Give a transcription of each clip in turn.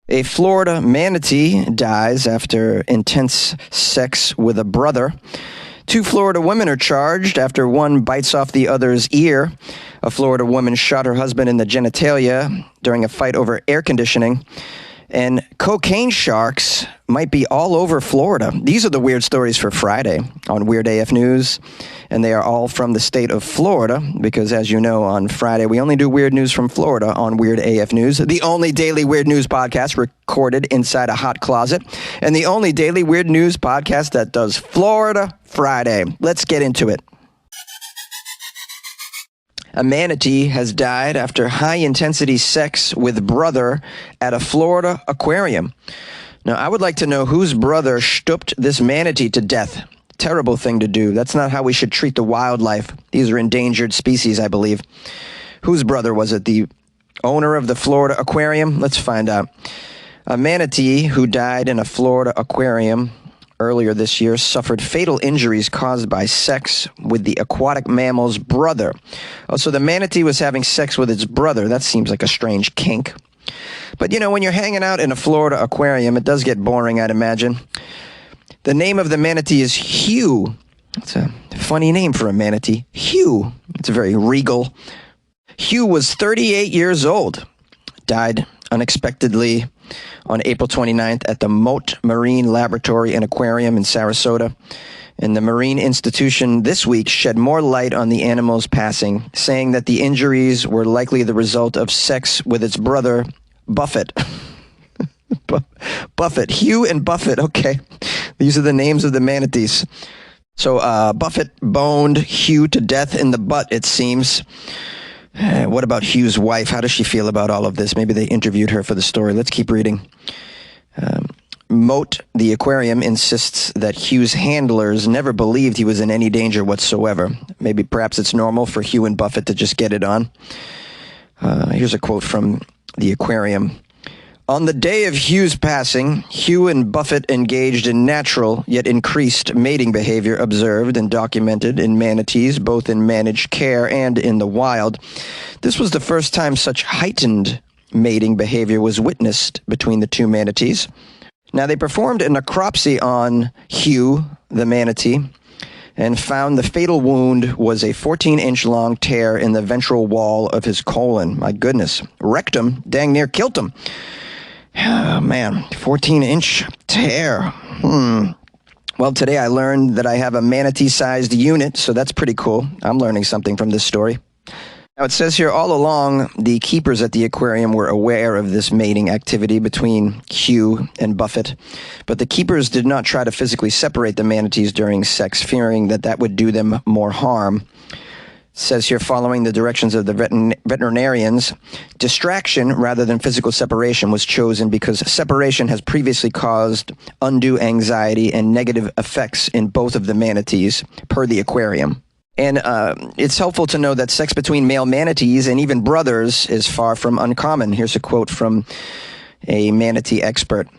A Florida manatee dies after intense sex with a brother. 2 Florida women are charged after one bites off the other's ear. A Florida woman shot her husband in the genitalia during a fight over air conditioning. And cocaine sharks might be all over Florida. These are the weird stories for Friday on Weird AF News. And they are all from the state of Florida, because as you know, on Friday, we only do weird news from Florida on Weird AF News, the only daily weird news podcast recorded inside a hot closet, and the only daily weird news podcast that does Florida Friday. Let's get into it. A manatee has died after high-intensity sex with brother at a Florida aquarium. Now, I would like to know whose brother stooped this manatee to death. Terrible thing to do. That's not how we should treat the wildlife. These are endangered species, I believe. Whose brother was it? The owner of the Florida aquarium? Let's find out. A manatee who died in a Florida aquarium earlier this year suffered fatal injuries caused by sex with the aquatic mammal's brother. Oh, so the manatee was having sex with its brother. That seems like a strange kink. But, you know, when you're hanging out in a Florida aquarium, it does get boring, I'd imagine. The name of the manatee is Hugh. It's a funny name for a manatee. Hugh. It's very regal. Hugh was 38 years old. Died unexpectedly on April 29th at the Mote Marine Laboratory and Aquarium in Sarasota. And the Marine Institution this week shed more light on the animal's passing, saying that the injuries were likely the result of sex with its brother, Buffett. Buffett. Hugh and Buffett. Okay. These are the names of the manatees. So Buffett boned Hugh to death in the butt, it seems. What about Hugh's wife? How does she feel about all of this? Maybe they interviewed her for the story. Let's keep reading. Mote, the aquarium, insists that Hugh's handlers never believed he was in any danger whatsoever. Maybe perhaps it's normal for Hugh and Buffett to just get it on. Here's a quote from the aquarium. On the day of Hugh's passing, Hugh and Buffett engaged in natural yet increased mating behavior observed and documented in manatees, both in managed care and in the wild. This was the first time such heightened mating behavior was witnessed between the two manatees. Now, they performed a necropsy on Hugh, the manatee, and found the fatal wound was a 14-inch long tear in the ventral wall of his colon. My goodness. Wrecked him. Dang near killed him. Oh, man, 14-inch tear. Well, today I learned that I have a manatee-sized unit, so that's pretty cool. I'm learning something from this story. Now, it says here, all along, the keepers at the aquarium were aware of this mating activity between Hugh and Buffett, but the keepers did not try to physically separate the manatees during sex, fearing that that would do them more harm. Says here, following the directions of the veterinarians, distraction rather than physical separation was chosen because separation has previously caused undue anxiety and negative effects in both of the manatees, per the aquarium. And it's helpful to know that sex between male manatees and even brothers is far from uncommon. Here's a quote from a manatee expert.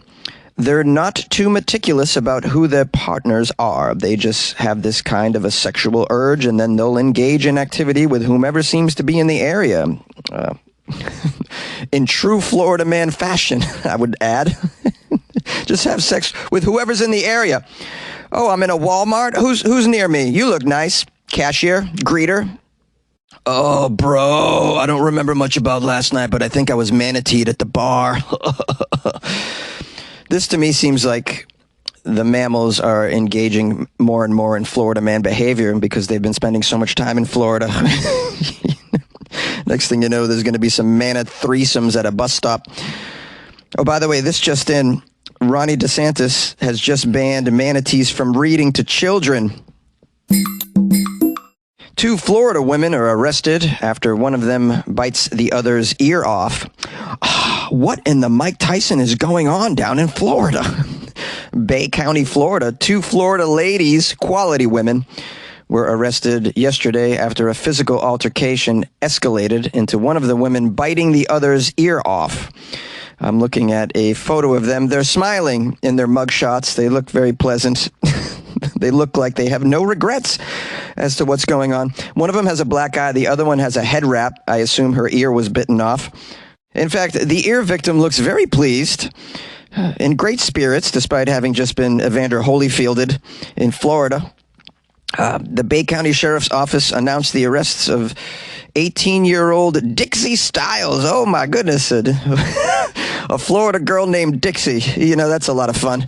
They're not too meticulous about who their partners are. They just have this kind of a sexual urge, and then they'll engage in activity with whomever seems to be in the area. In true Florida man fashion, I would add. Just have sex with whoever's in the area. Oh, I'm in a Walmart? Who's near me? You look nice. Cashier? Greeter? Oh, bro, I don't remember much about last night, but I think I was manateed at the bar. This to me seems like the mammals are engaging more and more in Florida man behavior because they've been spending so much time in Florida. Next thing you know, there's going to be some manatee threesomes at a bus stop. Oh, by the way, this just in, Ronnie DeSantis has just banned manatees from reading to children. 2 Florida women are arrested after one of them bites the other's ear off. What in the Mike Tyson is going on down in Florida? Bay County, Florida. 2 Florida ladies, quality women, were arrested yesterday after a physical altercation escalated into one of the women biting the other's ear off. I'm looking at a photo of them. They're smiling in their mugshots. They look very pleasant. They look like they have no regrets as to what's going on. One of them has a black eye. The other one has a head wrap. I assume her ear was bitten off. In fact, the ear victim looks very pleased, in great spirits, despite having just been Evander Holyfielded in Florida. The Bay County Sheriff's Office announced the arrests of 18-year-old Dixie Stiles. Oh, my goodness. A Florida girl named Dixie. You know, that's a lot of fun.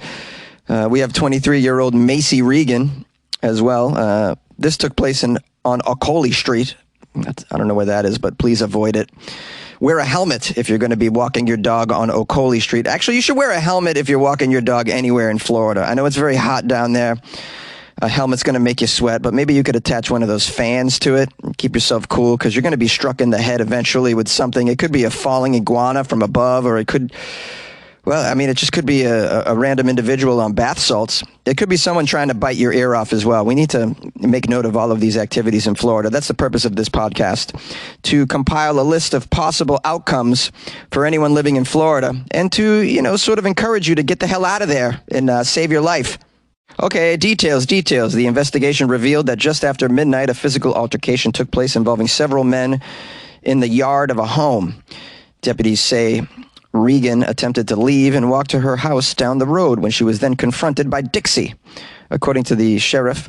We have 23-year-old Macy Regan as well. This took place on Ocollie Street. I don't know where that is, but please avoid it. Wear a helmet if you're going to be walking your dog on Ocollie Street. Actually, you should wear a helmet if you're walking your dog anywhere in Florida. I know it's very hot down there. A helmet's going to make you sweat, but maybe you could attach one of those fans to it and keep yourself cool, because you're going to be struck in the head eventually with something. It could be a falling iguana from above, or it could, well, I mean, it just could be a random individual on bath salts. It could be someone trying to bite your ear off as well. We need to make note of all of these activities in Florida. That's the purpose of this podcast, to compile a list of possible outcomes for anyone living in Florida, and to, you know, sort of encourage you to get the hell out of there and save your life. Okay, details. The investigation revealed that just after midnight, a physical altercation took place involving several men in the yard of a home. Deputies say Regan attempted to leave and walk to her house down the road when she was then confronted by Dixie. According to the sheriff,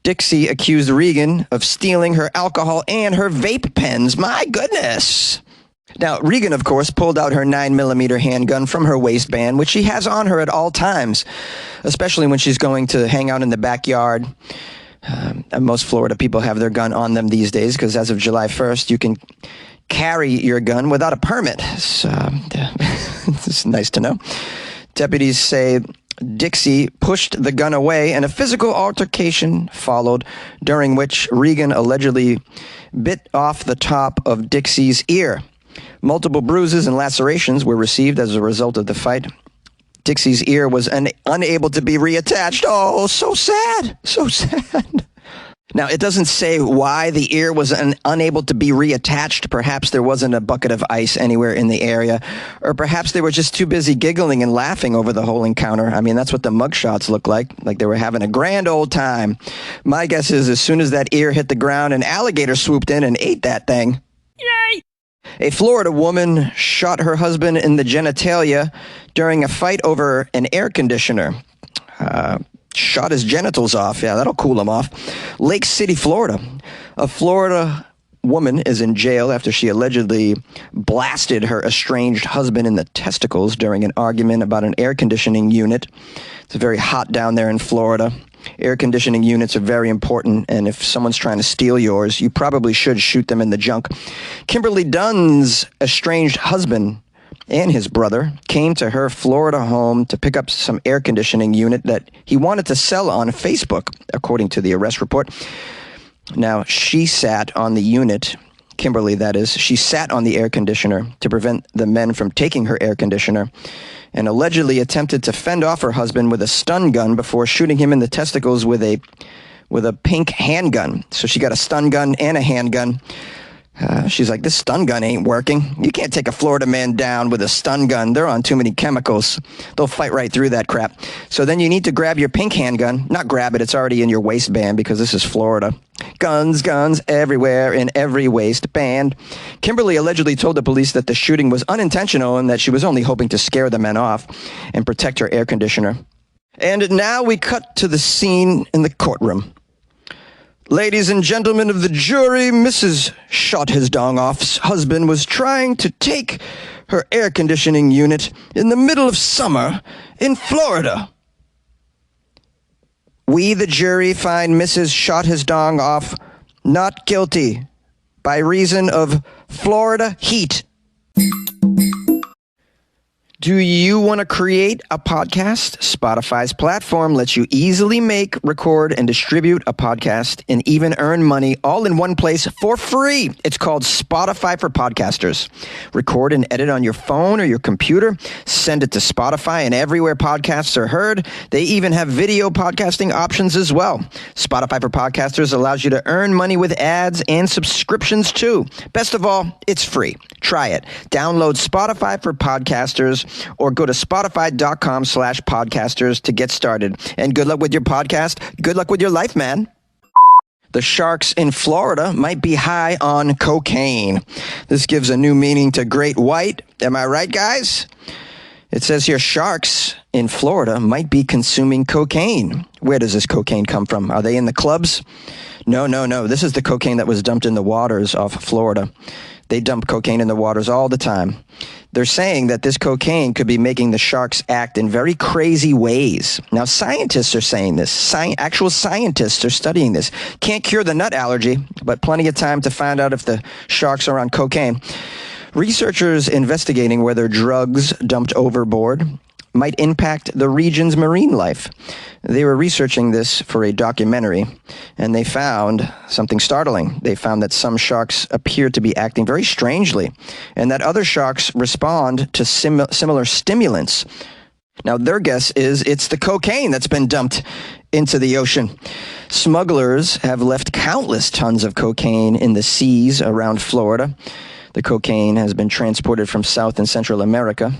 Dixie accused Regan of stealing her alcohol and her vape pens. My goodness. Now, Regan, of course, pulled out her 9mm handgun from her waistband, which she has on her at all times, especially when she's going to hang out in the backyard. Most Florida people have their gun on them these days, because as of July 1st, you can carry your gun without a permit. So, it's nice to know. Deputies say Dixie pushed the gun away, and a physical altercation followed, during which Regan allegedly bit off the top of Dixie's ear. Multiple bruises and lacerations were received as a result of the fight. Dixie's ear was unable to be reattached. Oh, so sad. So sad. Now, it doesn't say why the ear was unable to be reattached. Perhaps there wasn't a bucket of ice anywhere in the area, or perhaps they were just too busy giggling and laughing over the whole encounter. I mean, that's what the mugshots look like they were having a grand old time. My guess is as soon as that ear hit the ground, an alligator swooped in and ate that thing. Yay! A Florida woman shot her husband in the genitalia during a fight over an air conditioner. Shot his genitals off. Yeah, that'll cool him off. Lake City, Florida. A Florida woman is in jail after she allegedly blasted her estranged husband in the testicles during an argument about an air conditioning unit. It's very hot down there in Florida. Air conditioning units are very important, and if someone's trying to steal yours, you probably should shoot them in the junk. Kimberly Dunn's estranged husband and his brother came to her Florida home to pick up some air conditioning unit that he wanted to sell on Facebook, according to the arrest report. Now, she sat on the unit, Kimberly that is, she sat on the air conditioner to prevent the men from taking her air conditioner, and allegedly attempted to fend off her husband with a stun gun before shooting him in the testicles with a pink handgun. So she got a stun gun and a handgun. She's like, this stun gun ain't working. You can't take a Florida man down with a stun gun. They're on too many chemicals. They'll fight right through that crap. So then you need to grab your pink handgun. Not grab it. It's already in your waistband because this is Florida. Guns everywhere in every waistband. Kimberly allegedly told the police that the shooting was unintentional and that she was only hoping to scare the men off and protect her air conditioner. And now we cut to the scene in the courtroom. Ladies and gentlemen of the jury, Mrs. Shot His Dong Off's husband was trying to take her air conditioning unit in the middle of summer in Florida. We, the jury, find Mrs. Shot His Dong Off not guilty by reason of Florida heat. Do you want to create a podcast? Spotify's platform lets you easily make, record, and distribute a podcast and even earn money all in one place for free. It's called Spotify for Podcasters. Record and edit on your phone or your computer. Send it to Spotify and everywhere podcasts are heard. They even have video podcasting options as well. Spotify for Podcasters allows you to earn money with ads and subscriptions too. Best of all, it's free. Try it. Download Spotify for Podcasters or go to spotify.com/podcasters to get started. And good luck with your podcast. Good luck with your life, man. The sharks in Florida might be high on cocaine. This gives a new meaning to great white. Am I right, guys? It says here sharks in Florida might be consuming cocaine. Where does this cocaine come from? Are they in the clubs? No. This is the cocaine that was dumped in the waters off Florida. They dump cocaine in the waters all the time. They're saying that this cocaine could be making the sharks act in very crazy ways. Now, scientists are saying this. Actual scientists are studying this. Can't cure the nut allergy, but plenty of time to find out if the sharks are on cocaine. Researchers investigating whether drugs dumped overboard might impact the region's marine life. They were researching this for a documentary, and they found something startling. They found that some sharks appear to be acting very strangely, and that other sharks respond to similar stimulants. Now, their guess is it's the cocaine that's been dumped into the ocean. Smugglers have left countless tons of cocaine in the seas around Florida. The cocaine has been transported from South and Central America.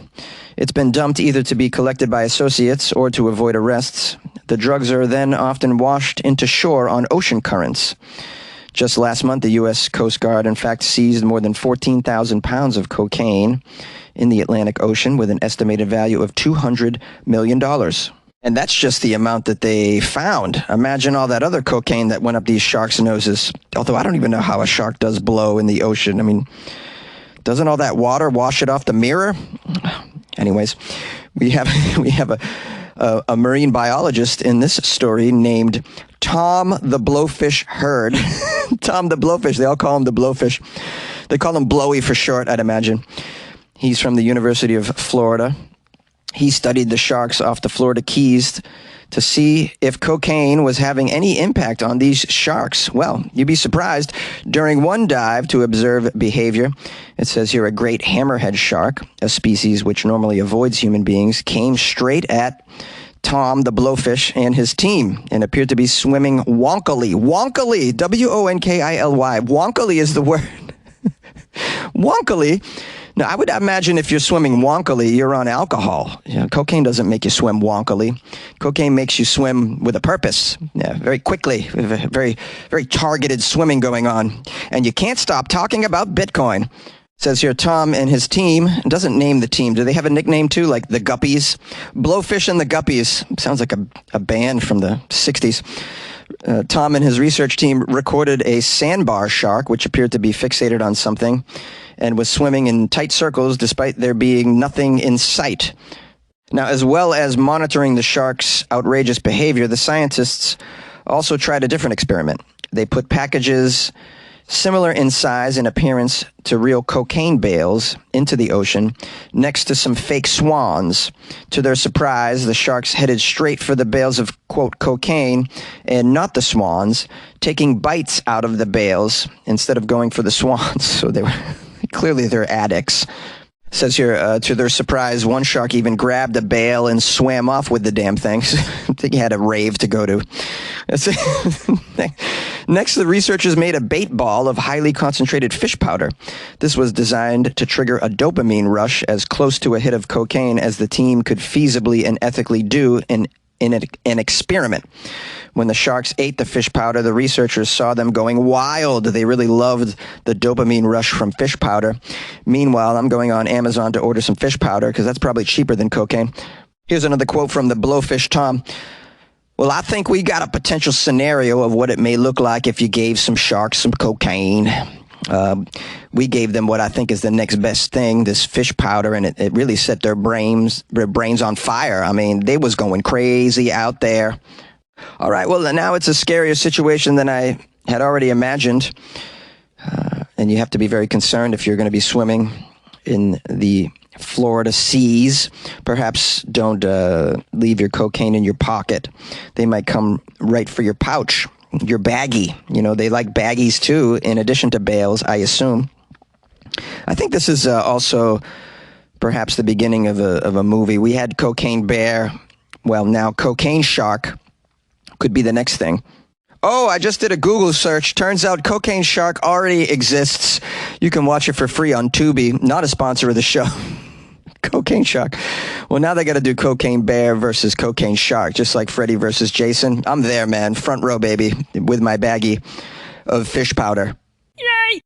It's been dumped either to be collected by associates or to avoid arrests. The drugs are then often washed into shore on ocean currents. Just last month, the U.S. Coast Guard, in fact, seized more than 14,000 pounds of cocaine in the Atlantic Ocean with an estimated value of $200 million. And that's just the amount that they found. Imagine all that other cocaine that went up these sharks' noses. Although I don't even know how a shark does blow in the ocean. I mean, doesn't all that water wash it off the mirror? Anyways, we have a marine biologist in this story named Tom the Blowfish Hurd. Tom the Blowfish. They all call him the Blowfish. They call him Blowy for short, I'd imagine. He's from the University of Florida. He studied the sharks off the Florida Keys to see if cocaine was having any impact on these sharks. Well, you'd be surprised. During one dive to observe behavior, it says here a great hammerhead shark, a species which normally avoids human beings, came straight at Tom the Blowfish and his team and appeared to be swimming wonkily. Wonkily, W-O-N-K-I-L-Y. Wonkily is the word. Wonkily. Now, I would imagine if you're swimming wonkily, you're on alcohol. You know, cocaine doesn't make you swim wonkily. Cocaine makes you swim with a purpose. Yeah, very quickly, very, very targeted swimming going on. And you can't stop talking about Bitcoin. It says here, Tom and his team, doesn't name the team. Do they have a nickname too, like the Guppies? Blowfish and the Guppies. Sounds like a band from the 60s. Tom and his research team recorded a sandbar shark, which appeared to be fixated on something and was swimming in tight circles despite there being nothing in sight. Now, as well as monitoring the shark's outrageous behavior, the scientists also tried a different experiment. They put packages similar in size and appearance to real cocaine bales into the ocean next to some fake swans. To their surprise, the sharks headed straight for the bales of, quote, cocaine and not the swans, taking bites out of the bales instead of going for the swans. So they were clearly they're addicts. It says here, to their surprise, one shark even grabbed a bale and swam off with the damn thing. I think he had a rave to go to. Next, the researchers made a bait ball of highly concentrated fish powder. This was designed to trigger a dopamine rush as close to a hit of cocaine as the team could feasibly and ethically do in an experiment. When the sharks ate the fish powder, the researchers saw them going wild. They really loved the dopamine rush from fish powder. Meanwhile, I'm going on Amazon to order some fish powder because that's probably cheaper than cocaine. Here's another quote from the Blowfish Tom. Well, I think we got a potential scenario of what it may look like if you gave some sharks some cocaine. We gave them what I think is the next best thing, this fish powder, and it really set their brains on fire. I mean, they was going crazy out there. All right, well, now it's a scarier situation than I had already imagined. And you have to be very concerned if you're going to be swimming in the Florida seas. Perhaps don't leave your cocaine in your pocket. They might come right for your pouch, your baggie. You know, they like baggies too, in addition to bales, I assume. I think this is also perhaps the beginning of a movie. We had Cocaine Bear. Well, now Cocaine Shark could be the next thing. Oh, I just did a Google search. Turns out Cocaine Shark already exists. You can watch it for free on Tubi. Not a sponsor of the show. Cocaine Shark. Well, now they got to do Cocaine Bear versus Cocaine Shark, just like Freddy versus Jason. I'm there, man. Front row, baby, with my baggie of fish powder. Yay!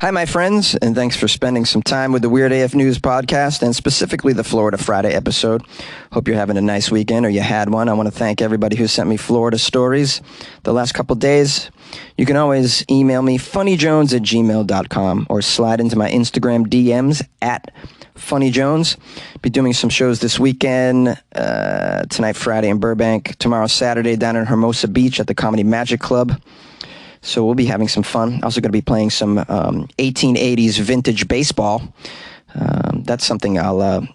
Hi, my friends, and thanks for spending some time with the Weird AF News podcast, and specifically the Florida Friday episode. Hope you're having a nice weekend, or you had one. I want to thank everybody who sent me Florida stories the last couple days. You can always email me, funnyjones@gmail.com, or slide into my Instagram DMs at funnyjones. Be doing some shows this weekend, tonight, Friday in Burbank, tomorrow, Saturday, down in Hermosa Beach at the Comedy Magic Club. So we'll be having some fun. Also going to be playing some 1880s vintage baseball. That's something I'll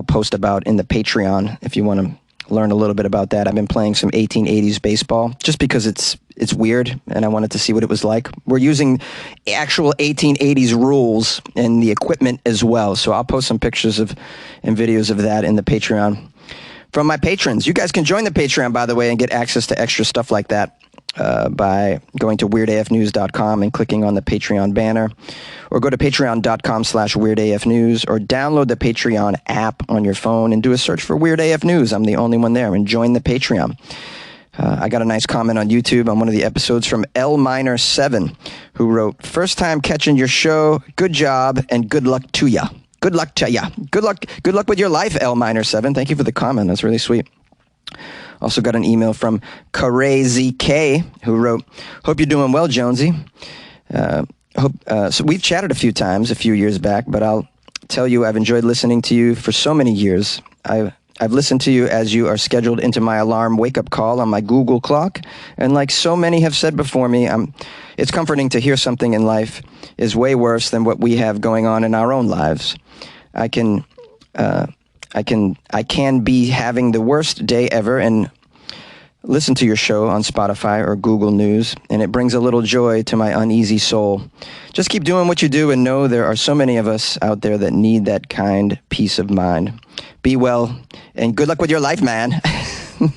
post about in the Patreon if you want to learn a little bit about that. I've been playing some 1880s baseball just because it's weird, and I wanted to see what it was like. We're using actual 1880s rules and the equipment as well. So I'll post some pictures and videos of that in the Patreon from my patrons. You guys can join the Patreon, by the way, and get access to extra stuff like that. By going to weirdafnews.com and clicking on the Patreon banner, or go to patreon.com/weirdafnews, or download the Patreon app on your phone and do a search for Weird AF News. I'm the only one there, and join the Patreon. I got a nice comment on YouTube on one of the episodes from L-Minor7, who wrote, "First time catching your show. Good job and good luck to ya." Good luck to ya. Good luck with your life, L-Minor7. Thank you for the comment. That's really sweet. Also got an email from Crazy K, who wrote, "Hope you're doing well, Jonesy. So we've chatted a few times a few years back, but I'll tell you I've enjoyed listening to you for so many years. I've listened to you as you are scheduled into my alarm wake-up call on my Google clock, and like so many have said before me, it's comforting to hear something in life is way worse than what we have going on in our own lives. I can be having the worst day ever and listen to your show on Spotify or Google News, and it brings a little joy to my uneasy soul. Just keep doing what you do and know there are so many of us out there that need that kind peace of mind. Be well, and good luck with your life, man."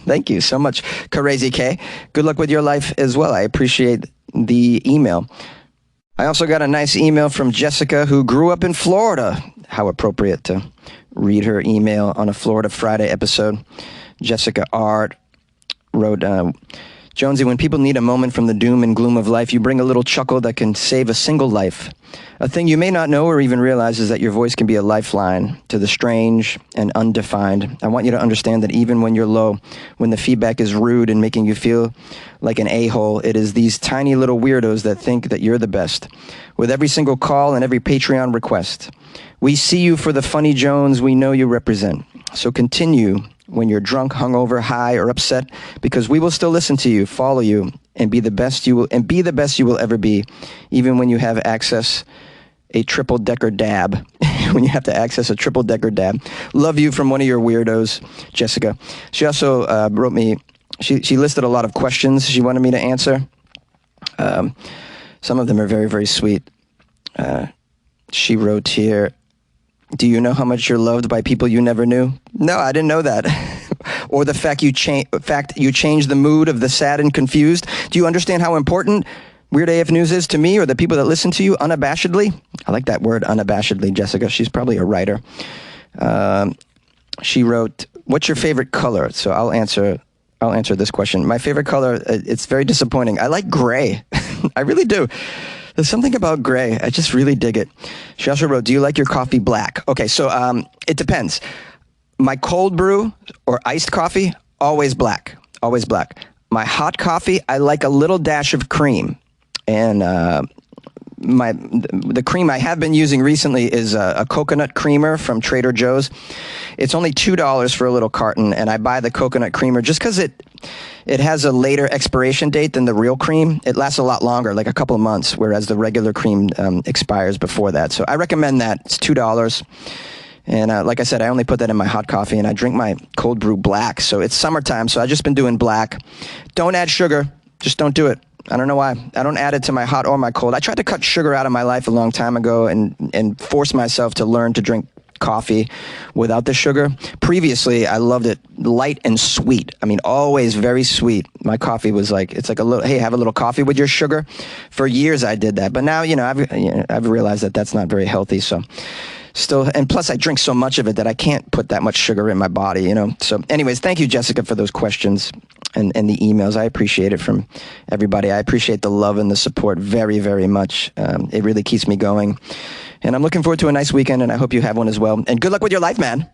Thank you so much, Crazy K. Good luck with your life as well. I appreciate the email. I also got a nice email from Jessica, who grew up in Florida. How appropriate to read her email on a Florida Friday episode. Jessica R. wrote, "Jonesy, when people need a moment from the doom and gloom of life, you bring a little chuckle that can save a single life. A thing you may not know or even realize is that your voice can be a lifeline to the strange and undefined. I want you to understand that even when you're low, when the feedback is rude and making you feel like an a-hole, it is these tiny little weirdos that think that you're the best. With every single call and every Patreon request, we see you for the funny Jones we know you represent. So continue when you're drunk, hungover, high, or upset, because we will still listen to you, follow you, and be the best you will ever be, even when you have access a triple-decker dab." When you have to access a triple-decker dab. Love you from one of your weirdos, Jessica. She also wrote me, she listed a lot of questions she wanted me to answer. Some of them are very, very sweet. She wrote here, "Do you know how much you're loved by people you never knew?" No, I didn't know that. Or the fact you change the mood of the sad and confused. Do you understand how important Weird AF News is to me or the people that listen to you unabashedly? I like that word, unabashedly, Jessica. She's probably a writer. She wrote, "What's your favorite color?" So I'll answer this question. My favorite color, it's very disappointing. I like gray. I really do. There's something about gray. I just really dig it. She also wrote, "Do you like your coffee black?" Okay, so it depends. My cold brew or iced coffee, always black. Always black. My hot coffee, I like a little dash of cream. And the cream I have been using recently is a coconut creamer from Trader Joe's. It's only $2 for a little carton, and I buy the coconut creamer just because it has a later expiration date than the real cream. It lasts a lot longer, like a couple of months, whereas the regular cream expires before that. So I recommend that. It's $2. And like I said, I only put that in my hot coffee, and I drink my cold brew black. So it's summertime, so I've just been doing black. Don't add sugar. Just don't do it. I don't know why. I don't add it to my hot or my cold. I tried to cut sugar out of my life a long time ago and force myself to learn to drink coffee without the sugar. Previously, I loved it light and sweet. I mean, always very sweet. My coffee was like, it's like a little, hey, have a little coffee with your sugar. For years, I did that. But now, I've realized that that's not very healthy. So still, and plus I drink so much of it that I can't put that much sugar in my body, you know. So anyways, thank you, Jessica, for those questions and the emails. I appreciate it from everybody. I appreciate the love and the support very, very much. It really keeps me going. And I'm looking forward to a nice weekend, and I hope you have one as well. And good luck with your life, man.